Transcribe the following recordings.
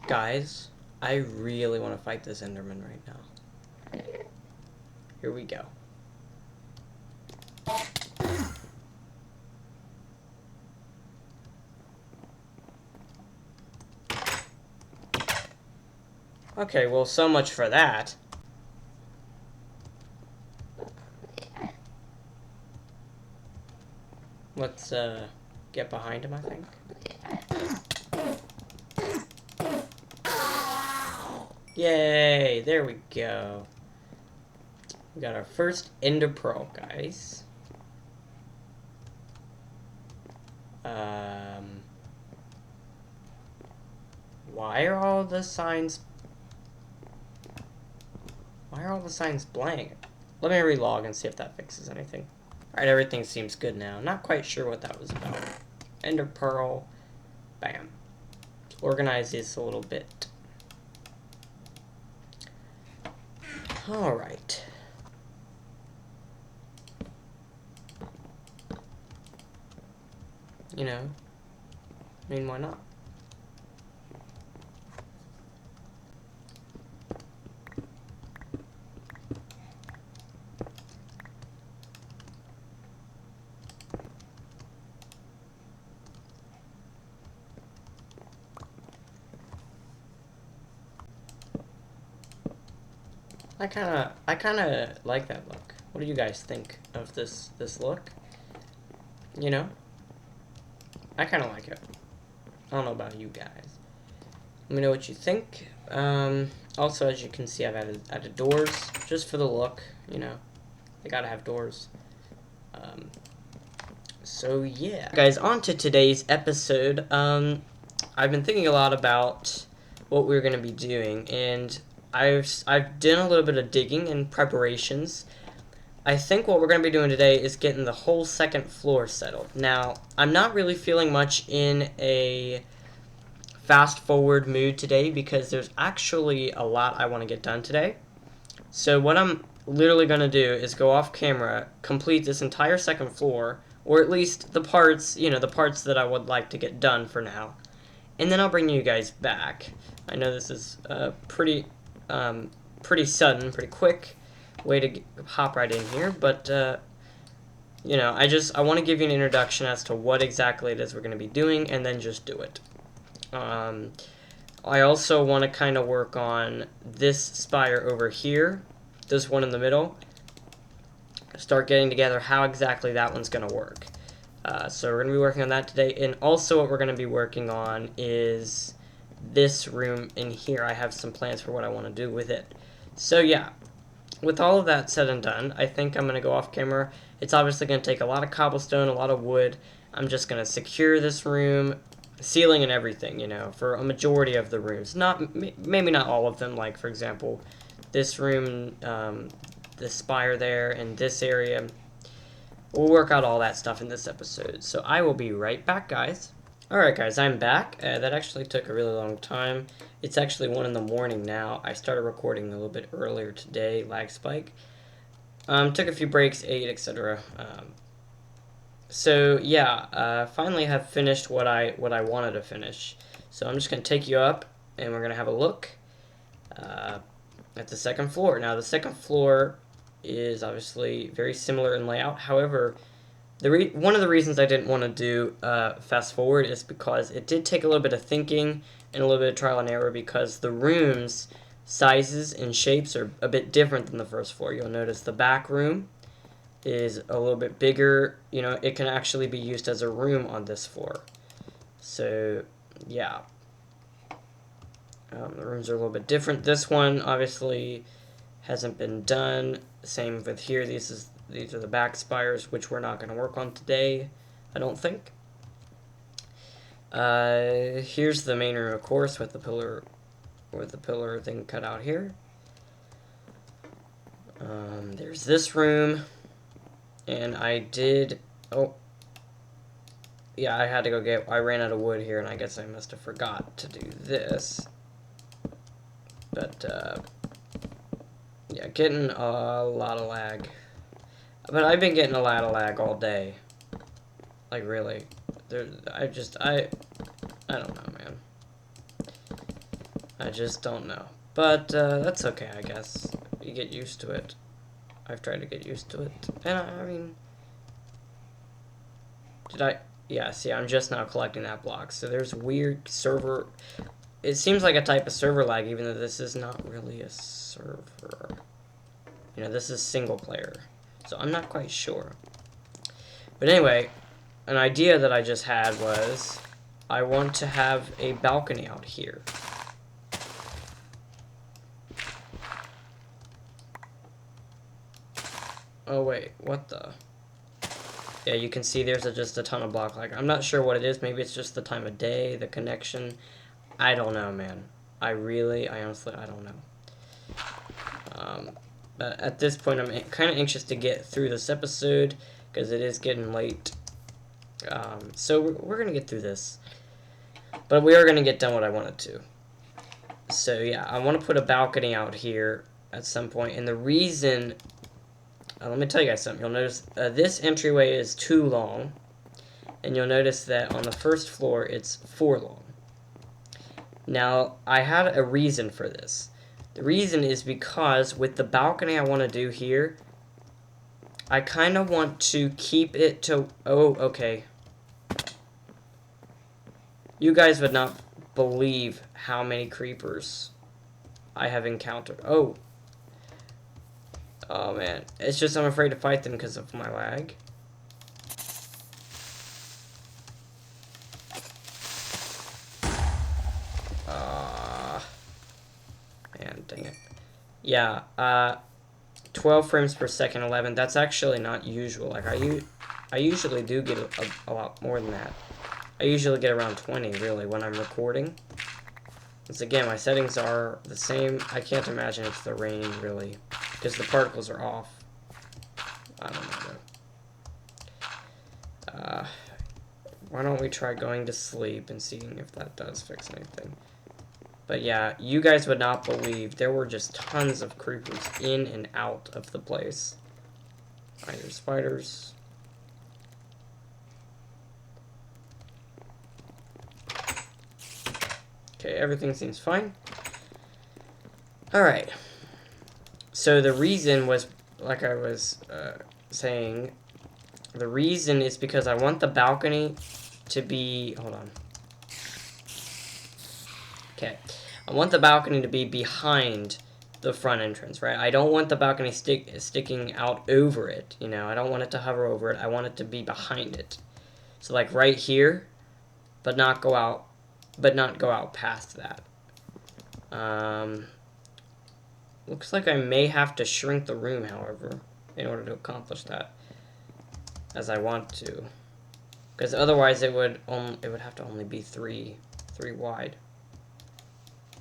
Guys, I really want to fight this Enderman right now. Here we go. Okay, well, so much for that. Let's, get behind him, I think. Yay! There we go. We got our first Ender Pearl, guys. Why are all the signs blank? Let me relog and see if that fixes anything. Alright, everything seems good now. Not quite sure what that was about. Ender Pearl. Bam. Let's organize this a little bit. Alright. You know, I mean, why not? I kinda like that look. What do you guys think of this look? You know? I kinda like it. I don't know about you guys. Let me know what you think. Also, as you can see, I've added doors just for the look, you know. They gotta have doors. So yeah. Guys, on to today's episode. I've been thinking a lot about what we're gonna be doing, and I've done a little bit of digging and preparations. I think what we're going to be doing today is getting the whole second floor settled. Now, I'm not really feeling much in a fast-forward mood today because there's actually a lot I want to get done today. So what I'm literally going to do is go off camera, complete this entire second floor, or at least the parts, you know, the parts that I would like to get done for now. And then I'll bring you guys back. I know this is pretty sudden, pretty quick way to hop right in here, but you know, I want to give you an introduction as to what exactly it is we're going to be doing, and then just do it. I also want to kind of work on this spire over here, this one in the middle, start getting together how exactly that one's going to work. So we're going to be working on that today, and also what we're going to be working on is this room in here. I have some plans for what I want to do with it. So yeah, with all of that said and done, I think I'm going to go off camera. It's obviously going to take a lot of cobblestone, a lot of wood. I'm just going to secure this room, ceiling and everything, you know, for a majority of the rooms. Maybe not all of them, like, for example, this room, the spire there, and this area. We'll work out all that stuff in this episode. So I will be right back, guys. Alright guys, I'm back. That actually took a really long time. It's actually 1 in the morning now. I started recording a little bit earlier today, lag spike. Took a few breaks, ate, etc. So yeah, finally have finished what I wanted to finish. So I'm just going to take you up, and we're going to have a look at the second floor. Now the second floor is obviously very similar in layout. However, one of the reasons I didn't want to do fast forward is because it did take a little bit of thinking and a little bit of trial and error, because the rooms sizes and shapes are a bit different than the first floor. You'll notice the back room is a little bit bigger. You know, it can actually be used as a room on this floor. So yeah, the rooms are a little bit different. This one obviously hasn't been done. Same with here. These are the back spires, which we're not going to work on today, I don't think. Here's the main room, of course, with the pillar thing cut out here. There's this room, and I had to go I ran out of wood here, and I guess I must have forgot to do this. But, yeah, getting a lot of lag. But I've been getting a lot of lag all day. Like, really. I don't know, man. I just don't know. But that's okay, I guess. You get used to it. I've tried to get used to it. And I mean... Did I... Yeah, see, I'm just now collecting that block. So there's weird server... It seems like a type of server lag, even though this is not really a server. You know, this is single player. So I'm not quite sure. But anyway, an idea that I just had was... I want to have a balcony out here. Oh wait, what the? Yeah, you can see there's just a ton of block lag. I'm not sure what it is. Maybe it's just the time of day, the connection. I don't know, man. I honestly, I don't know. But at this point, I'm kind of anxious to get through this episode because it is getting late. So we're going to get through this. But we are going to get done what I wanted to. So yeah, I want to put a balcony out here at some point. And the reason... let me tell you guys something. You'll notice this entryway is 2 long. And you'll notice that on the first floor, it's 4 long. Now, I had a reason for this. The reason is because with the balcony I want to do here, I kind of want to keep it to... Oh, okay. You guys would not believe how many creepers I have encountered. Oh. Oh, man. It's just I'm afraid to fight them because of my lag. Man, dang it. Yeah, 12 frames per second, 11. That's actually not usual. Like, I usually do get a lot more than that. I usually get around 20, really, when I'm recording. Because, again, my settings are the same. I can't imagine it's the rain, really. Because the particles are off. I don't know, though. Why don't we try going to sleep and seeing if that does fix anything. But yeah, you guys would not believe there were just tons of creepers in and out of the place. Alright, there's spiders. Okay, everything seems fine. Alright. So the reason was, like I was saying, the reason is because I want the balcony to be... Hold on. Okay. I want the balcony to be behind the front entrance, right? I don't want the balcony sticking out over it, you know? I don't want it to hover over it. I want it to be behind it. So, like, right here, but not go out past that. Looks like I may have to shrink the room, however, in order to accomplish that, as I want to. Because otherwise it would have to only be 3 wide.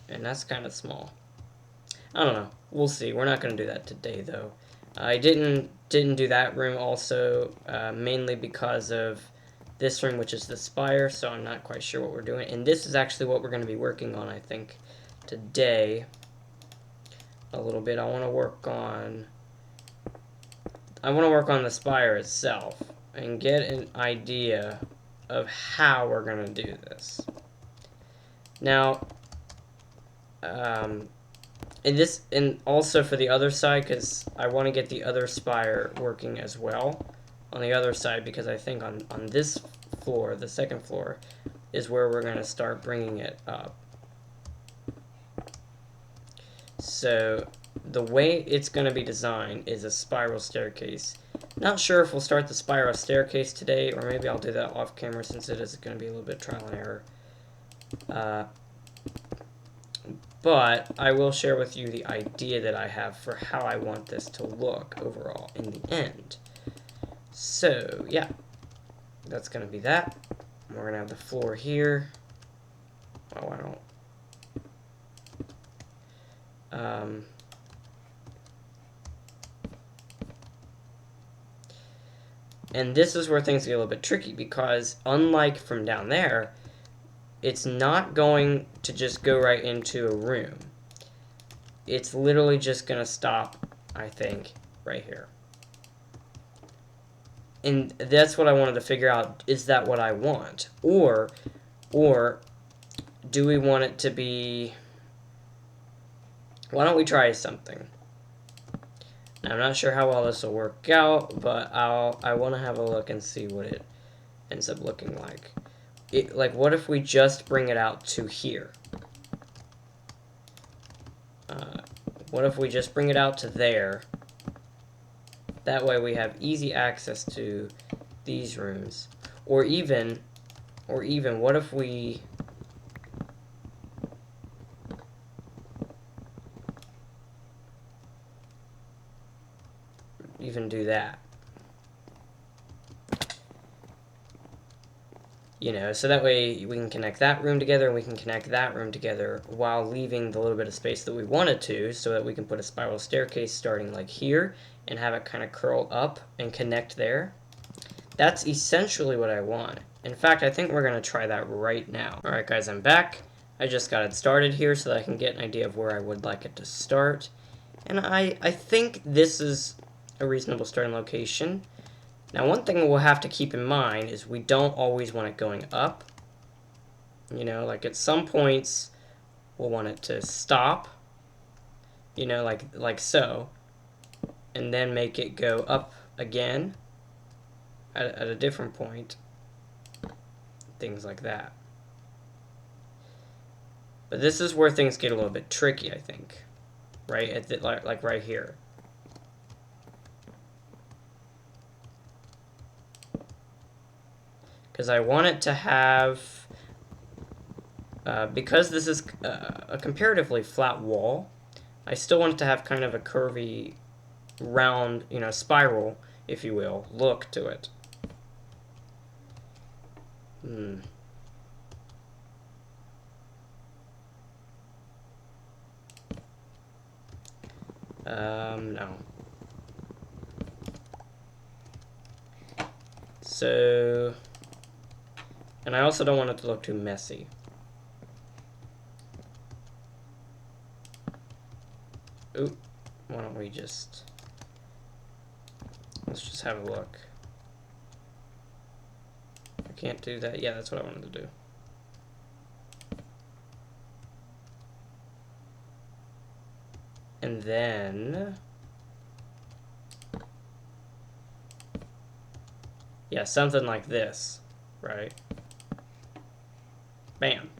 And that's kind of small. I don't know. We'll see. We're not going to do that today, though. I didn't do that room also, mainly because of this room, which is the spire, so I'm not quite sure what we're doing. And this is actually what we're going to be working on, I think, today. A little bit. I want to work on the spire itself and get an idea of how we're going to do this. Now, and also for the other side, because I want to get the other spire working as well on the other side, because I think on this floor, the second floor, is where we're going to start bringing it up. So the way it's going to be designed is a spiral staircase. Not sure if we'll start the spiral staircase today, or maybe I'll do that off camera since it is going to be a little bit trial and error. But I will share with you the idea that I have for how I want this to look overall in the end. So, yeah. That's going to be that. We're going to have the floor here. Oh, I don't... And this is where things get a little bit tricky, because unlike from down there, it's not going to just go right into a room. It's literally just going to stop, I think, right here. And that's what I wanted to figure out. Is that what I want? Or do we want it to be... why don't we try something? Now, I'm not sure how well this will work out, but I want to have a look and see what it ends up looking like. Like, what if we just bring it out to here? What if we just bring it out to there? That way we have easy access to these rooms. Or even, what if we... even do that? You know, so that way we can connect that room together and we can connect that room together while leaving the little bit of space that we wanted to, so that we can put a spiral staircase starting like here and have it kind of curl up and connect there. That's essentially what I want. In fact, I think we're going to try that right now. Alright guys, I'm back. I just got it started here so that I can get an idea of where I would like it to start. And I think this is a reasonable starting location. Now, one thing we'll have to keep in mind is we don't always want it going up. You know, like at some points, we'll want it to stop. You know, like so. And then make it go up again at a different point. Things like that. But this is where things get a little bit tricky, I think. Right? At the, like right here. Because I want it to have... because this is a comparatively flat wall, I still want it to have kind of a curvy, round, you know, spiral, if you will, look to it. No. So, and I also don't want it to look too messy. Oop, why don't we just, let's just have a look. I can't do that. Yeah, that's what I wanted to do. And then, yeah, something like this, right? Bam.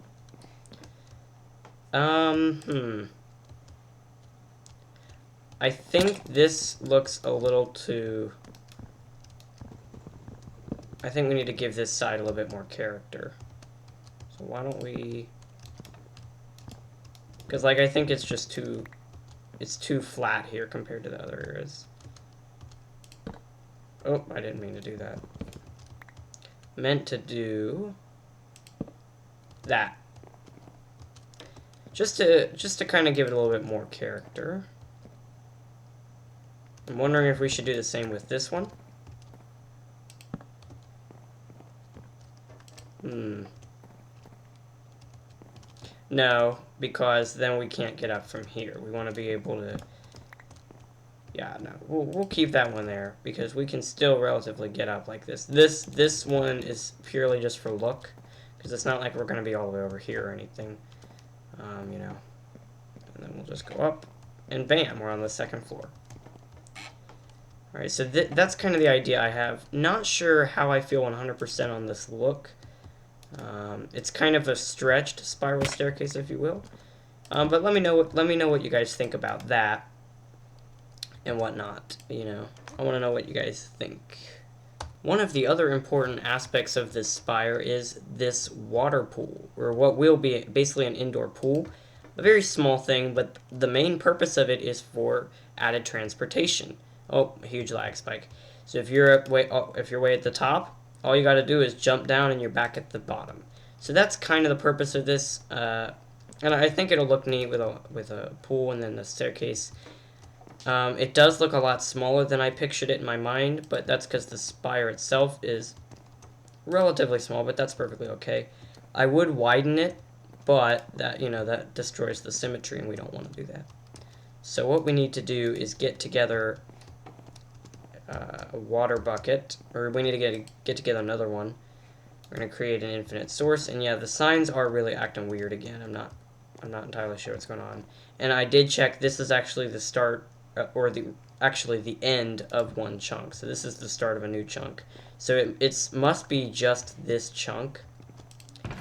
I think this looks a little too... I think we need to give this side a little bit more character. So why don't we... Because, like, I think it's just too... It's too flat here compared to the other areas. Oh, I didn't mean to do that. Meant to do... that. Just to kind of give it a little bit more character. I'm wondering if we should do the same with this one. No, because then we can't get up from here. We want to be able to... Yeah, no. We'll keep that one there, because we can still relatively get up like this. This one is purely just for look, because it's not like we're going to be all the way over here or anything. You know. And then we'll just go up, and bam, we're on the second floor. Alright, so that's kind of the idea I have. Not sure how I feel 100% on this look. It's kind of a stretched spiral staircase, if you will. But let me know what you guys think about that and whatnot. You know, I want to know what you guys think. One of the other important aspects of this spire is this water pool, or what will be basically an indoor pool. A very small thing, but the main purpose of it is for added transportation. Oh, huge lag spike. So if you're way at the top, all you got to do is jump down and you're back at the bottom. So that's kind of the purpose of this, and I think it'll look neat with a pool and then the staircase. It does look a lot smaller than I pictured it in my mind, but that's because the spire itself is relatively small, but that's perfectly okay. I would widen it, but that destroys the symmetry, and we don't want to do that. So what we need to do is get together a water bucket, or we need to get together another one. We're going to create an infinite source, and yeah, the signs are really acting weird again. I'm not I'm not entirely sure what's going on. And I did check, this is actually the start, or actually the end of one chunk. So this is the start of a new chunk. So it must be just this chunk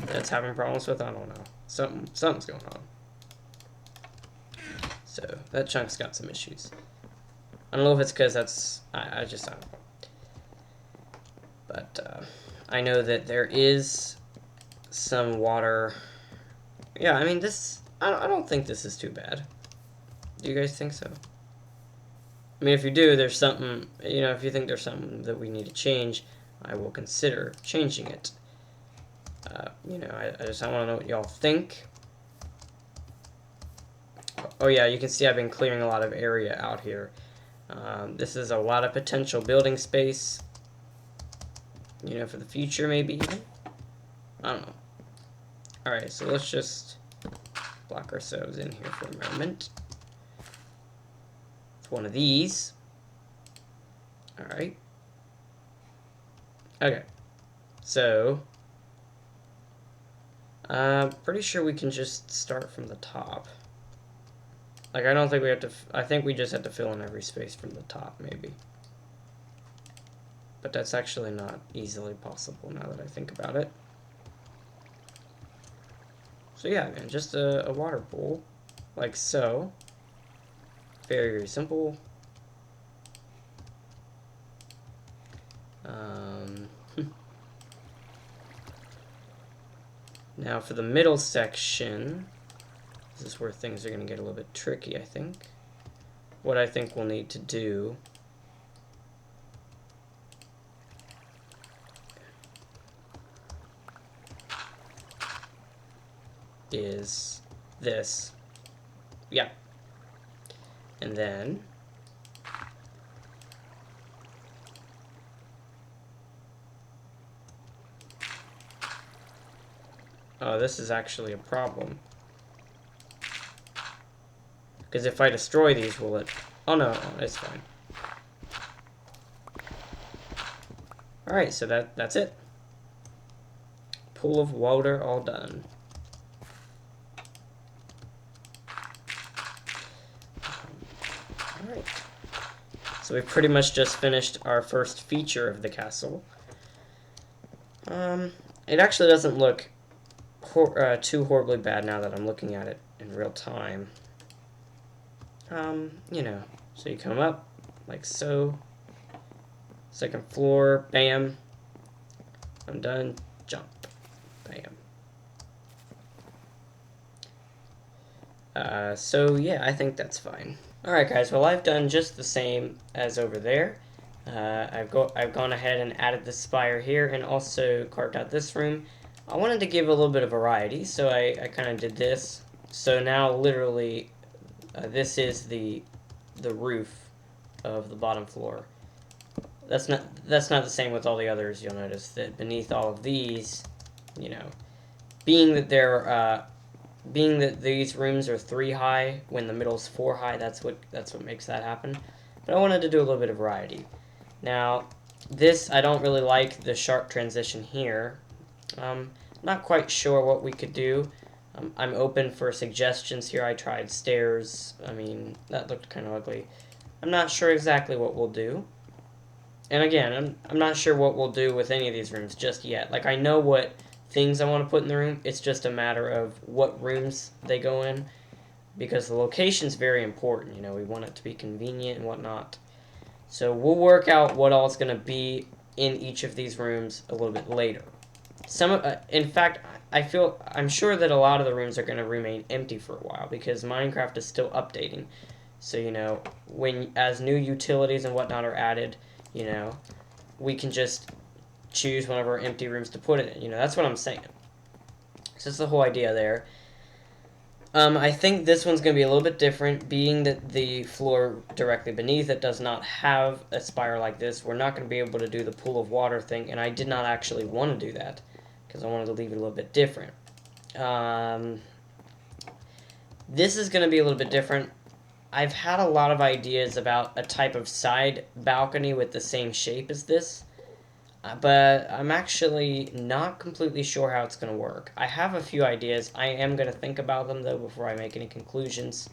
that's having problems with. I don't know. Something's going on. So that chunk's got some issues. I don't know if it's because that's, I don't know. But I know that there is some water. Yeah, I mean, I don't think this is too bad. Do you guys think so? I mean, if you do, there's something, you know, if you think there's something that we need to change, I will consider changing it. You know, I want to know what y'all think. Oh yeah, you can see I've been clearing a lot of area out here. This is a lot of potential building space, you know, for the future maybe even. I don't know. Alright, so let's just block ourselves in here for a moment. It's one of these. Alright. Okay. So, I'm pretty sure we can just start from the top. Like, I don't think we have to, I think we just have to fill in every space from the top, maybe. But that's actually not easily possible now that I think about it. So yeah, man, just a water pool, like so. Very, very simple. Now for the middle section, this is where things are going to get a little bit tricky, I think. What I think we'll need to do is this. Yeah. And then oh, this is actually a problem. Because if I destroy these, will it... Oh no, it's fine. Alright, so that's it. Pool of water all done. Alright. So we pretty much just finished our first feature of the castle. It actually doesn't look too horribly bad now that I'm looking at it in real time. You know, so you come up, like so. Second floor, bam. I'm done, jump, bam. So yeah, I think that's fine. Alright guys, well I've done just the same as over there. I've gone ahead and added the spire here and also carved out this room. I wanted to give a little bit of variety, so I kind of did this. So now literally this is the roof of the bottom floor. That's not the same with all the others. You'll notice that beneath all of these, you know, being that these rooms are 3 high when the middle's 4 high, that's what makes that happen. But I wanted to do a little bit of variety. Now, this I don't really like the sharp transition here. Not quite sure what we could do. I'm open for suggestions here. I tried stairs. I mean, that looked kind of ugly. I'm not sure exactly what we'll do. And again, I'm not sure what we'll do with any of these rooms just yet. Like, I know what things I want to put in the room. It's just a matter of what rooms they go in. Because the location's very important. You know, we want it to be convenient and whatnot. So we'll work out what all it's going to be in each of these rooms a little bit later. In fact, I'm sure that a lot of the rooms are going to remain empty for a while because Minecraft is still updating. So, you know, as new utilities and whatnot are added, you know, we can just choose one of our empty rooms to put it in. You know, that's what I'm saying. So that's the whole idea there. I think this one's going to be a little bit different, being that the floor directly beneath it does not have a spire like this. We're not going to be able to do the pool of water thing, and I did not actually want to do that, because I wanted to leave it a little bit different. This is going to be a little bit different. I've had a lot of ideas about a type of side balcony with the same shape as this. but I'm actually not completely sure how it's going to work. I have a few ideas. I am going to think about them, though, before I make any conclusions.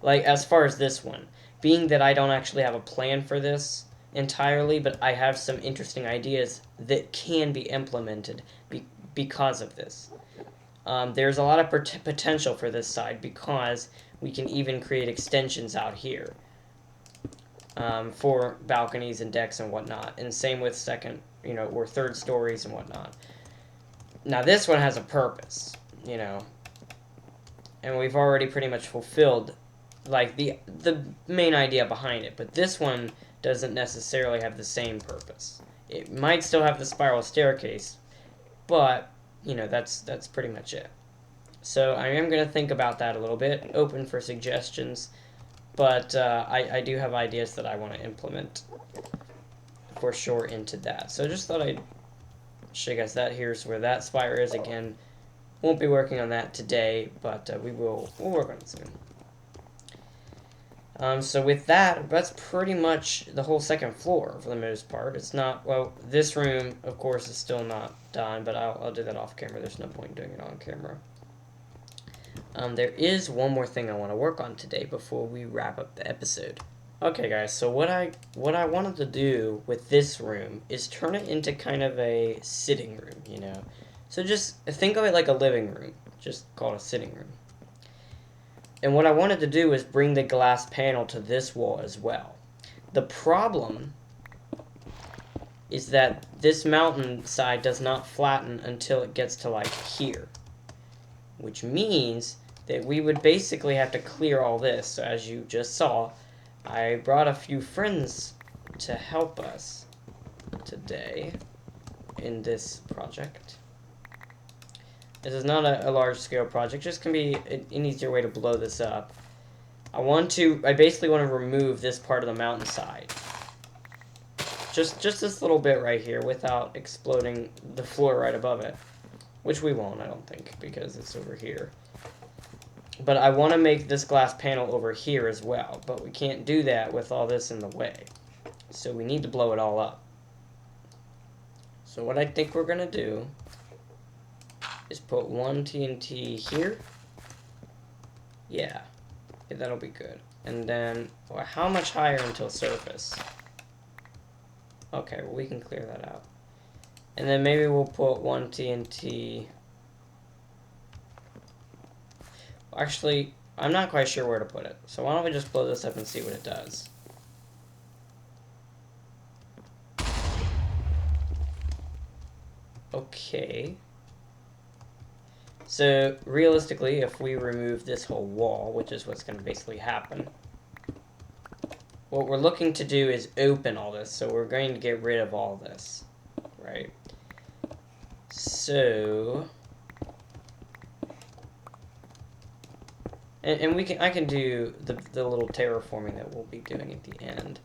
Like, as far as this one, being that I don't actually have a plan for this entirely, but I have some interesting ideas that can be implemented because of this. There's a lot of potential for this side because we can even create extensions out here for balconies and decks and whatnot. And same with second, or third stories and whatnot. Now this one has a purpose, and we've already pretty much fulfilled like the main idea behind it. But this one doesn't necessarily have the same purpose. It might still have the spiral staircase, but that's pretty much it. So I am going to think about that a little bit, open for suggestions, but I do have ideas that I want to implement for sure into that. So just thought I'd show you guys that. Here's where that spire is. Again, won't be working on that today, but we'll work on it soon. So with that, that's pretty much the whole second floor for the most part. It's not, well, this room, of course, is still not done, but I'll do that off camera. There's no point in doing it on camera. There is one more thing I want to work on today before we wrap up the episode. Okay, guys, so what I wanted to do with this room is turn it into kind of a sitting room, So just think of it like a living room, just call it a sitting room. And what I wanted to do is bring the glass panel to this wall as well. The problem is that this mountain side does not flatten until it gets to like here, which means that we would basically have to clear all this. So as you just saw, I brought a few friends to help us today in this project. This is not a large-scale project, just can be an easier way to blow this up. I basically want to remove this part of the mountainside. Just this little bit right here without exploding the floor right above it. Which we won't, I don't think, because it's over here. But I want to make this glass panel over here as well, but we can't do that with all this in the way. So we need to blow it all up. So what I think we're going to do is put one TNT here. Yeah, that'll be good. And then, well, how much higher until surface? Okay, well, we can clear that out. And then maybe we'll put one TNT. Actually, I'm not quite sure where to put it. So why don't we just blow this up and see what it does. Okay. So, realistically, if we remove this whole wall, which is what's going to basically happen, what we're looking to do is open all this. So we're going to get rid of all this, right? So, and I can do the little terraforming that we'll be doing at the end.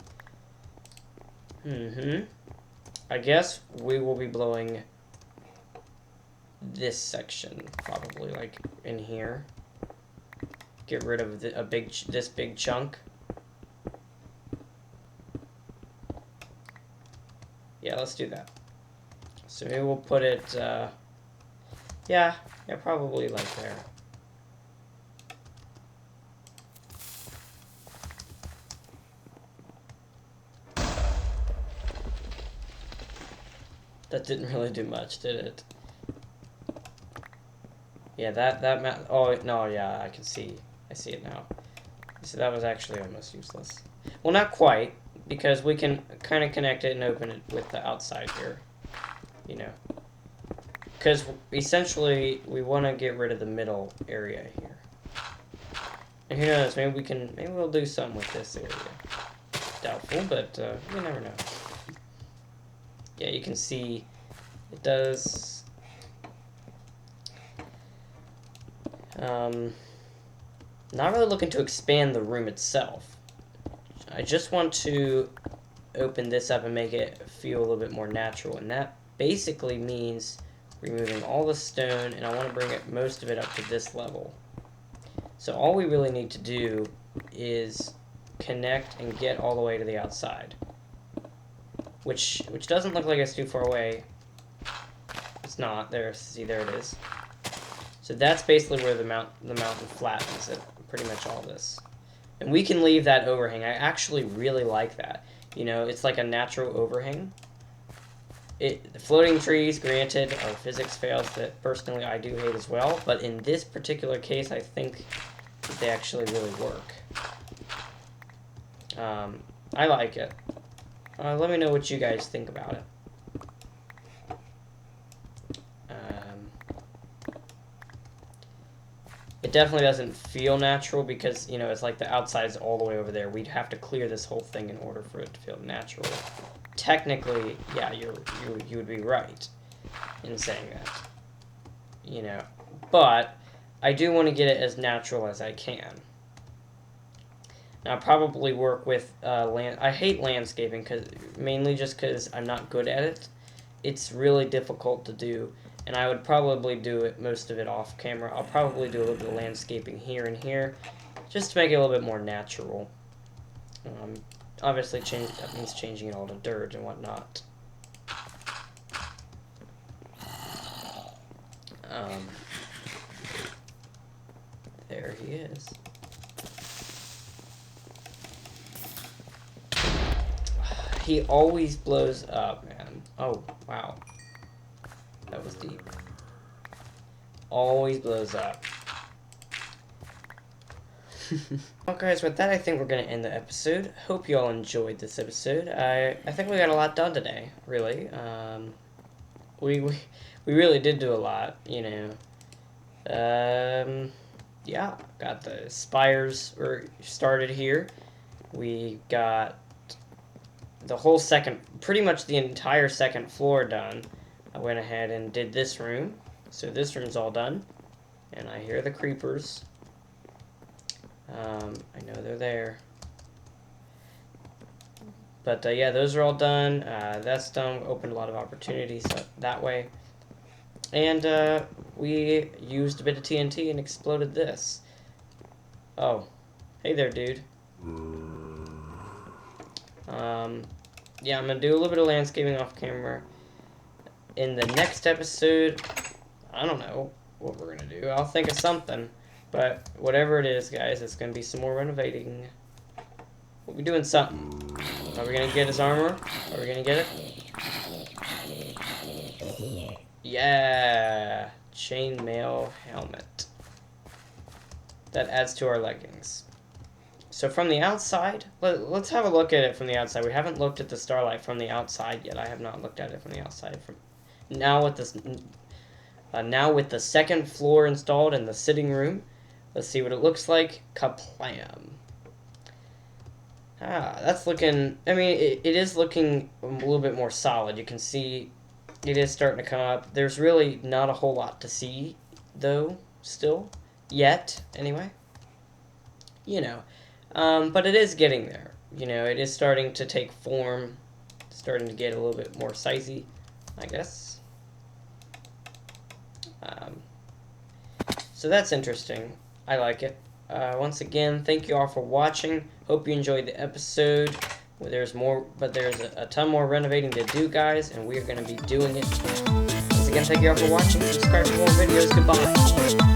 I guess we will be blowing this section probably, like in here. Get rid of this big chunk. Yeah, let's do that. So maybe we'll put it, yeah, probably like there. That didn't really do much, did it? Yeah, that oh, no, yeah, I see it now. So that was actually almost useless. Well, not quite, because we can kind of connect it and open it with the outside here, Because essentially, we want to get rid of the middle area here. And who knows, maybe we'll do something with this area. Doubtful, but you never know. Yeah, you can see it does. Not really looking to expand the room itself. I just want to open this up and make it feel a little bit more natural, and that basically means removing all the stone, and I want to bring most of it up to this level. So all we really need to do is connect and get all the way to the outside. which doesn't look like it's too far away. It's not. There, see, there it is. So that's basically where the mountain flattens it, pretty much all this. And we can leave that overhang. I actually really like that. You know, it's like a natural overhang. The floating trees, granted, are physics fails that personally I do hate as well, but in this particular case, I think that they actually really work. I like it. Let me know what you guys think about it. It definitely doesn't feel natural because, you know, it's like the outside is all the way over there. We'd have to clear this whole thing in order for it to feel natural. Technically, yeah, you would be right in saying that. You know, but I do want to get it as natural as I can. Now, I'll probably work with I hate landscaping mainly just because I'm not good at it. It's really difficult to do. And I would probably do it, most of it off camera. I'll probably do a little bit of landscaping here and here, just to make it a little bit more natural. Obviously, that means changing it all to dirt and whatnot. There he is. He always blows up, man. Oh, wow. That was deep. Always blows up. Well, guys, with that, I think we're going to end the episode. Hope you all enjoyed this episode. I think we got a lot done today, really. We really did do a lot, you know. Yeah, got the spires started here. We got the whole pretty much the entire second floor done. I went ahead and did this room. So this room's all done. And I hear the creepers. I know they're there. But yeah, those are all done. That's done. Opened a lot of opportunities that way. And we used a bit of TNT and exploded this. Oh. Hey there, dude. Yeah, I'm going to do a little bit of landscaping off camera. In the next episode, I don't know what we're going to do. I'll think of something. But whatever it is, guys, it's going to be some more renovating. We'll be doing something. Are we going to get his armor? Are we going to get it? Yeah! Chainmail helmet. That adds to our leggings. So from the outside, let's have a look at it from the outside. We haven't looked at the starlight from the outside yet. I have not looked at it from the outside. Now with the second floor installed in the sitting room, let's see what it looks like. Kaplam. That's looking. I mean, it is looking a little bit more solid. You can see it is starting to come up. There's really not a whole lot to see, though. Still, yet anyway. You know. But it is getting there. You know, it is starting to take form. Starting to get a little bit more sizey, I guess. So that's interesting. I like it. Once again, thank you all for watching. Hope you enjoyed the episode. There's more, but there's a ton more renovating to do, guys, and we're going to be doing it. Once again, thank you all for watching. Subscribe for more videos. Goodbye.